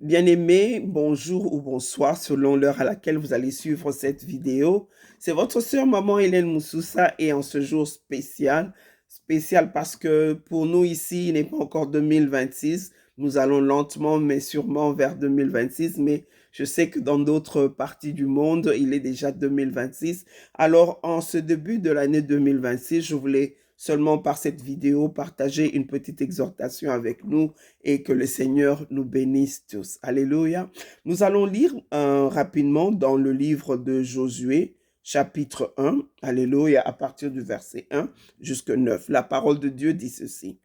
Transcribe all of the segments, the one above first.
Bien-aimés, bonjour ou bonsoir selon l'heure à laquelle vous allez suivre cette vidéo. C'est votre sœur maman Hélène Moussoussa et en ce jour spécial parce que pour nous ici, il n'est pas encore 2026. Nous allons lentement mais sûrement vers 2026, mais je sais que dans d'autres parties du monde, il est déjà 2026. Alors, en ce début de l'année 2026, je voulais seulement par cette vidéo partager une petite exhortation avec nous et que le Seigneur nous bénisse tous. Alléluia. Nous allons lire rapidement dans le livre de Josué, chapitre 1, Alléluia, à partir du verset 1 jusqu'à 9. La parole de Dieu dit ceci.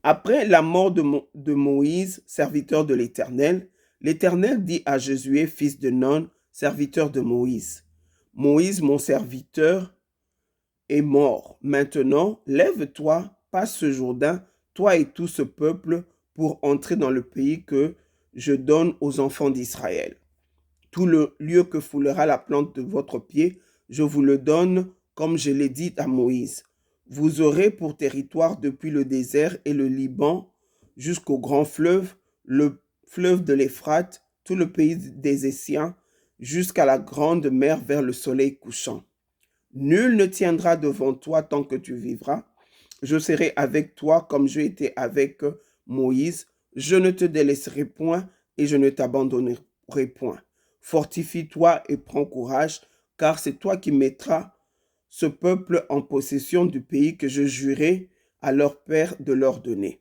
Après la mort de Moïse, serviteur de l'Éternel, l'Éternel dit à Josué, fils de Nun, serviteur de Moïse, Moïse, mon serviteur, est mort. Maintenant, lève-toi, passe ce Jourdain, toi et tout ce peuple, pour entrer dans le pays que je donne aux enfants d'Israël. Tout le lieu que foulera la plante de votre pied, je vous le donne comme je l'ai dit à Moïse. Vous aurez pour territoire depuis le désert et le Liban jusqu'au grand fleuve, le fleuve de l'Euphrate, tout le pays des Essiens, jusqu'à la grande mer vers le soleil couchant. Nul ne tiendra devant toi tant que tu vivras. Je serai avec toi comme j'ai été avec Moïse. Je ne te délaisserai point et je ne t'abandonnerai point. Fortifie-toi et prends courage, car c'est toi qui mettras ce peuple en possession du pays que je jurai à leur père de leur donner.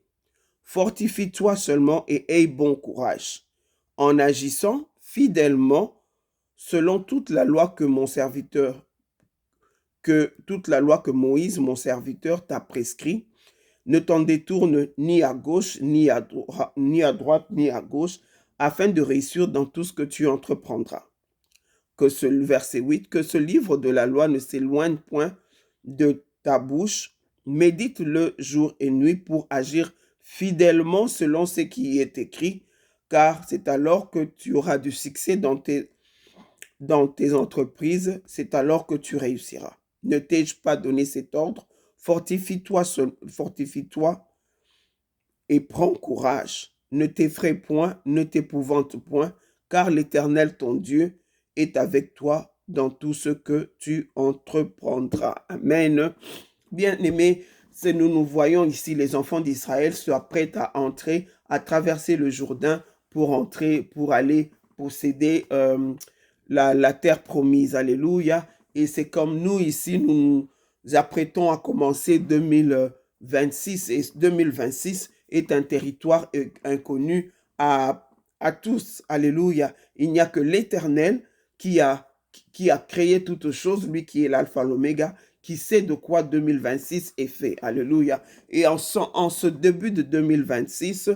Fortifie-toi seulement et aie bon courage, en agissant fidèlement selon toute la loi que Moïse, mon serviteur, t'a prescrit. Ne t'en détourne ni à gauche, ni à droite, ni à gauche, afin de réussir dans tout ce que tu entreprendras. Verset 8, que ce livre de la loi ne s'éloigne point de ta bouche, médite-le jour et nuit pour agir fidèlement selon ce qui y est écrit, car c'est alors que tu auras du succès dans tes entreprises, c'est alors que tu réussiras. Ne t'ai-je pas donné cet ordre? Fortifie-toi et prends courage. Ne t'effraie point, ne t'épouvante point, car l'Éternel ton Dieu est avec toi dans tout ce que tu entreprendras. Amen. Bien-aimés, nous voyons ici les enfants d'Israël s'apprêtent à entrer, à traverser le Jourdain pour aller posséder la terre promise. Alléluia. Et c'est comme nous ici, nous nous apprêtons à commencer 2026 et 2026 est un territoire inconnu à tous. Alléluia. Il n'y a que l'Éternel qui a créé toutes choses, lui qui est l'alpha, l'oméga, qui sait de quoi 2026 est fait. Alléluia. Et en ce début de 2026,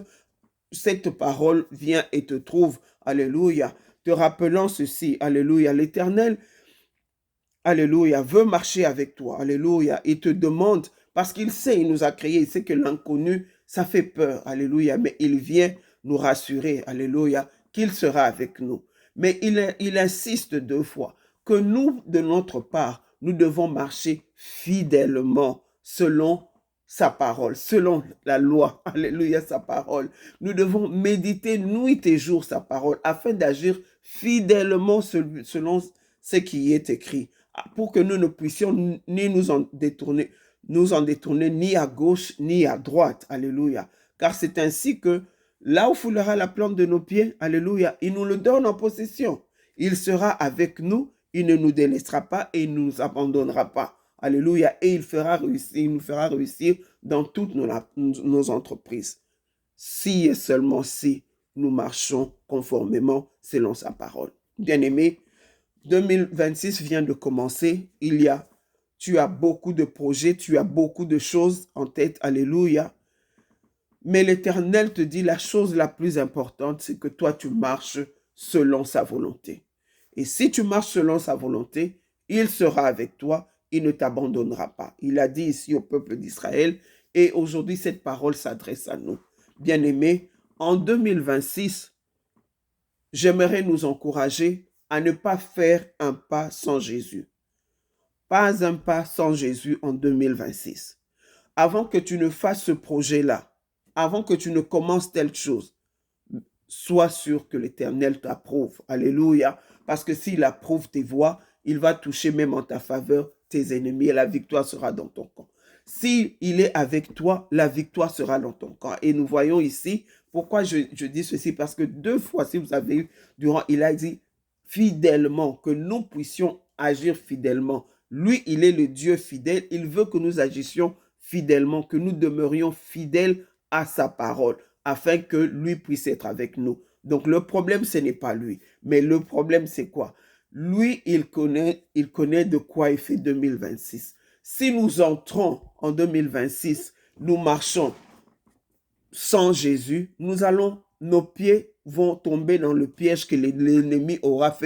cette parole vient et te trouve. Alléluia. Te rappelant ceci. Alléluia. L'Éternel, alléluia, veut marcher avec toi. Alléluia. Il te demande, parce qu'il sait, il nous a créés, il sait que l'inconnu, ça fait peur. Alléluia. Mais il vient nous rassurer. Alléluia. Qu'il sera avec nous. Mais il insiste deux fois que nous, de notre part, nous devons marcher fidèlement selon sa parole, selon la loi. Alléluia, sa parole. Nous devons méditer nuit et jour sa parole afin d'agir fidèlement selon ce qui est écrit, pour que nous ne puissions ni nous en détourner ni à gauche ni à droite. Alléluia. Car c'est ainsi que là où foulera la plante de nos pieds, alléluia, il nous le donne en possession. Il sera avec nous, il ne nous délaissera pas et il ne nous abandonnera pas. Alléluia. Et il nous fera réussir dans toutes nos entreprises. Si et seulement si nous marchons conformément selon sa parole. Bien-aimés, 2026 vient de commencer. Tu as beaucoup de projets, tu as beaucoup de choses en tête. Alléluia. Mais l'Éternel te dit la chose la plus importante, c'est que toi, tu marches selon sa volonté. Et si tu marches selon sa volonté, il sera avec toi, il ne t'abandonnera pas. Il a dit ici au peuple d'Israël, et aujourd'hui, cette parole s'adresse à nous. Bien-aimés, en 2026, j'aimerais nous encourager à ne pas faire un pas sans Jésus. Pas un pas sans Jésus en 2026. Avant que tu ne fasses ce projet-là, avant que tu ne commences telle chose, sois sûr que l'Éternel t'approuve. Alléluia. Parce que s'il approuve tes voies, il va toucher même en ta faveur tes ennemis et la victoire sera dans ton camp. S'il est avec toi, la victoire sera dans ton camp. Et nous voyons ici, pourquoi je dis ceci, parce que 2 fois, si vous avez eu, il a dit fidèlement, que nous puissions agir fidèlement. Lui, il est le Dieu fidèle. Il veut que nous agissions fidèlement, que nous demeurions fidèles à sa parole, afin que lui puisse être avec nous. Donc le problème, ce n'est pas lui. Mais le problème, c'est quoi? Lui, il connaît de quoi il fait 2026. Si nous entrons en 2026, nous marchons sans Jésus, nos pieds vont tomber dans le piège que l'ennemi aura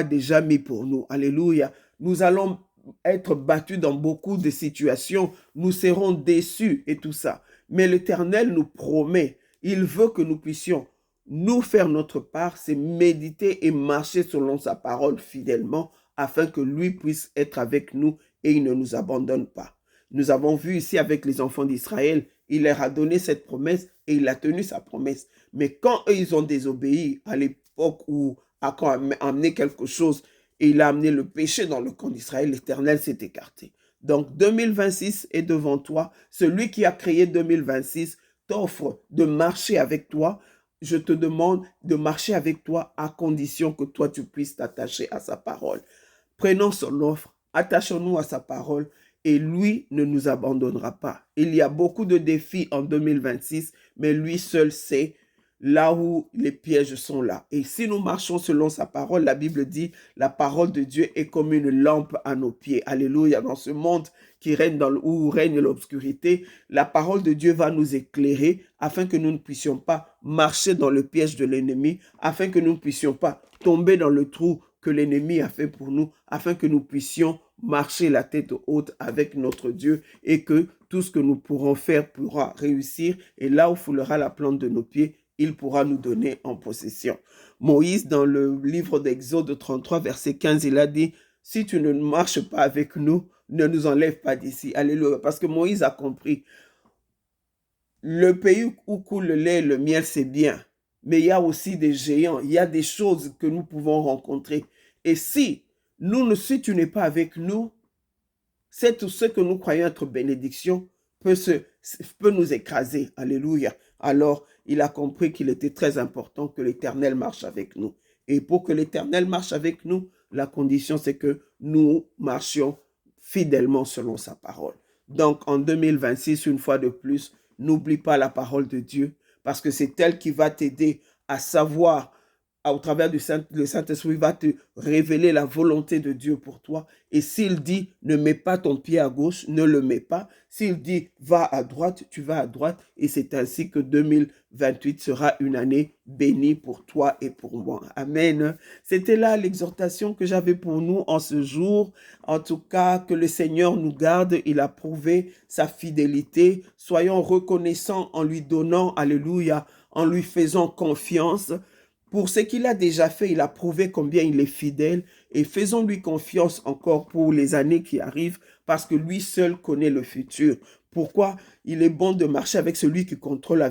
déjà mis pour nous. Alléluia. Nous allons être battus dans beaucoup de situations. Nous serons déçus et tout ça. Mais l'Éternel nous promet, il veut que nous puissions nous faire notre part, c'est méditer et marcher selon sa parole fidèlement, afin que lui puisse être avec nous et il ne nous abandonne pas. Nous avons vu ici avec les enfants d'Israël, il leur a donné cette promesse et il a tenu sa promesse. Mais quand eux, ils ont désobéi à l'époque où Achan a amené quelque chose et il a amené le péché dans le camp d'Israël, l'Éternel s'est écarté. Donc 2026 est devant toi. Celui qui a créé 2026 t'offre de marcher avec toi. Je te demande de marcher avec toi à condition que toi tu puisses t'attacher à sa parole. Prenons son offre, attachons-nous à sa parole et lui ne nous abandonnera pas. Il y a beaucoup de défis en 2026, mais lui seul sait là où les pièges sont là. Et si nous marchons selon sa parole, la Bible dit, la parole de Dieu est comme une lampe à nos pieds. Alléluia. Dans ce monde qui règne où règne l'obscurité, la parole de Dieu va nous éclairer afin que nous ne puissions pas marcher dans le piège de l'ennemi, afin que nous ne puissions pas tomber dans le trou que l'ennemi a fait pour nous, afin que nous puissions marcher la tête haute avec notre Dieu et que tout ce que nous pourrons faire pourra réussir et là où foulera la plante de nos pieds, il pourra nous donner en possession. Moïse, dans le livre d'Exode 33, verset 15, il a dit, si tu ne marches pas avec nous, ne nous enlève pas d'ici. Alléluia. Parce que Moïse a compris, le pays où coule le lait et le miel, c'est bien. Mais il y a aussi des géants, il y a des choses que nous pouvons rencontrer. Et si tu n'es pas avec nous, c'est tout ce que nous croyons être bénédiction peut nous écraser. Alléluia. Alors, il a compris qu'il était très important que l'Éternel marche avec nous. Et pour que l'Éternel marche avec nous, la condition, c'est que nous marchions fidèlement selon sa parole. Donc, en 2026, une fois de plus, n'oublie pas la parole de Dieu, parce que c'est elle qui va t'aider à savoir, au travers du Saint-Esprit, va te révéler la volonté de Dieu pour toi. Et s'il dit, ne mets pas ton pied à gauche, ne le mets pas. S'il dit, va à droite, tu vas à droite. Et c'est ainsi que 2028 sera une année bénie pour toi et pour moi. Amen. C'était là l'exhortation que j'avais pour nous en ce jour. En tout cas, que le Seigneur nous garde. Il a prouvé sa fidélité. Soyons reconnaissants en lui donnant, alléluia, en lui faisant confiance. Pour ce qu'il a déjà fait, il a prouvé combien il est fidèle et faisons-lui confiance encore pour les années qui arrivent parce que lui seul connaît le futur. Pourquoi il est bon de marcher avec celui qui contrôle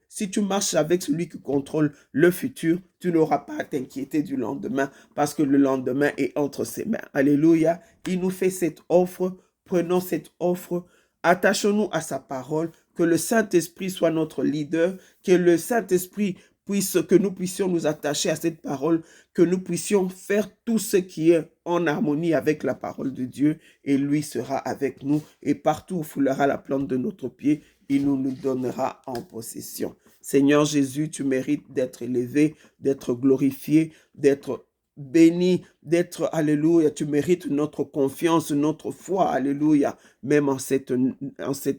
Si tu marches avec celui qui contrôle le futur, tu n'auras pas à t'inquiéter du lendemain parce que le lendemain est entre ses mains. Alléluia. Il nous fait cette offre. Prenons cette offre. Attachons-nous à sa parole. Que le Saint-Esprit soit notre leader. Que le Saint-Esprit que nous puissions nous attacher à cette parole, que nous puissions faire tout ce qui est en harmonie avec la parole de Dieu et lui sera avec nous et partout où foulera la plante de notre pied, il nous donnera en possession. Seigneur Jésus, tu mérites d'être élevé, d'être glorifié, d'être béni, d'être, alléluia, tu mérites notre confiance, notre foi, alléluia, même en cette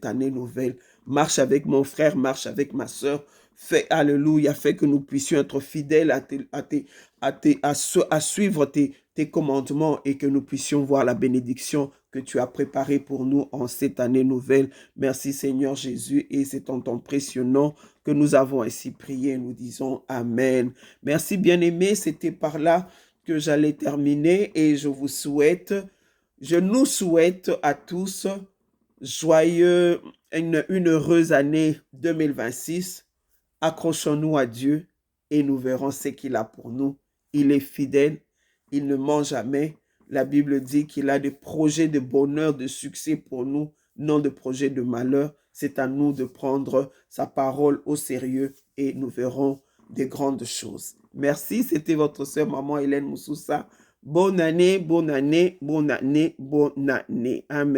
année nouvelle. Marche avec mon frère, marche avec ma sœur, fais, alléluia, fais que nous puissions être fidèles à suivre tes commandements et que nous puissions voir la bénédiction que tu as préparée pour nous en cette année nouvelle. Merci Seigneur Jésus et c'est en ton précieux nom que nous avons ainsi prié. Nous disons Amen. Merci bien-aimés, c'était par là que j'allais terminer et je nous souhaite à tous une heureuse année 2026 Accrochons-nous à Dieu et nous verrons ce qu'il a pour nous. Il est fidèle, il ne ment jamais. La Bible dit qu'il a des projets de bonheur, de succès pour nous, non de projets de malheur. C'est à nous de prendre sa parole au sérieux et nous verrons des grandes choses. Merci, c'était votre sœur maman Hélène Moussoussa. Bonne année, bonne année, bonne année, bonne année. Amen.